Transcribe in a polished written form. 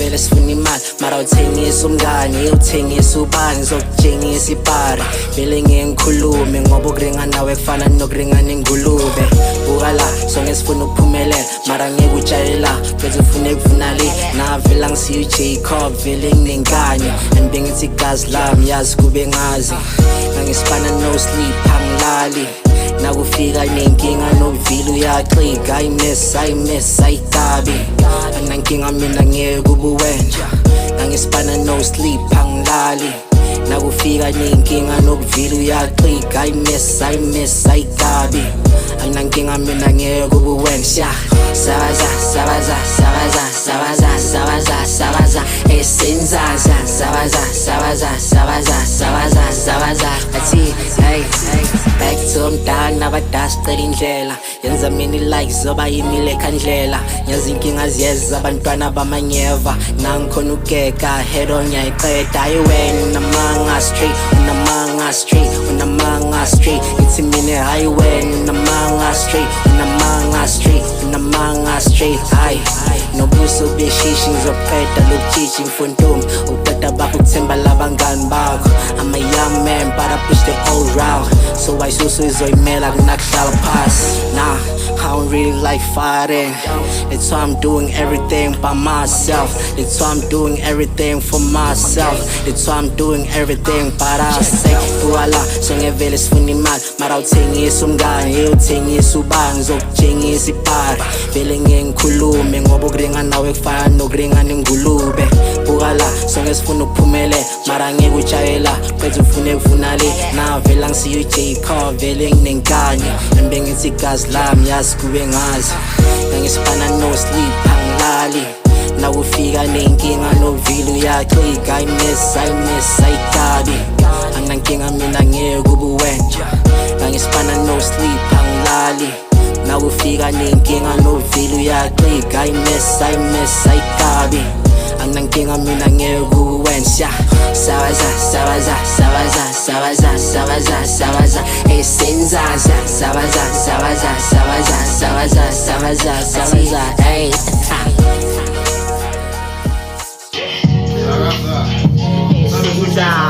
vele sifuna imali mara uthengisa umngane uthengisa ubani ngizokutshengisa ipari vele ngikhulume ngoba ukuringa nawe kufana nokuringana ingulube buka la sonke sifuna ukuphumelela mara ngeke utshayela bese ufuna ukuvuna le navela ngisiyo Jacob vele nginenkani and bengithi igazi lami yazi kube ngazi ngisipana no sleep angilali nakufika nenkinga novilo uyaqika I miss ayikabi anankinga mina ngeke kubuwenja ngisipana no sleep angilali nakufika nenkinga novilo uyaqika I miss ayikabi anankinga mina ngeke kubuwenja sabaza esenzaza sabaza athi hey back to mdala nabadasicela indlela yenza mina like zoba yimile khandlela nyazi inkinga ziyeza abantwana bamanyeva nangikhona ukeka head on yayiqeda ayiwena unamanga straight ithi mina highway unamanga straight ayi nobuso beshishi ngizoqeda lokuchichi mfontombi uqeda bakho ukuthemba labangani bakho I'm a young man but I push the old route so ayisuso izoyimela kunakuhlala phasi nah I don't really like fighting that's why I'm doing everything by myself that's why I'm doing everything for myself that's why I'm doing everything but I say voila sonke vele sifuna imali mara uthengisa umngane uthengisa ubani ngizokutshengisa ipari vele ngikhulume ngoba ukuringa nawe kufana nokuringana ingulube buka la sonke sifuna ukuphumelela mara ngeke utshayela bese ufuna ukuvuna le navela ngisiyo Jacob vele nginenkani and bengithi igazi lami yazi kube ngazi ngisipana no sleep angilali nakufika nenkinga novilo uyaqika I miss ayikabi anankinga mina ngeke kubuwenja ngisipana no sleep angilali nakufika nenkinga novilo uyaqika I miss ayikabi anankinga mina ngeke kubuwenja sabaza esenzaza sabaza hey Sabe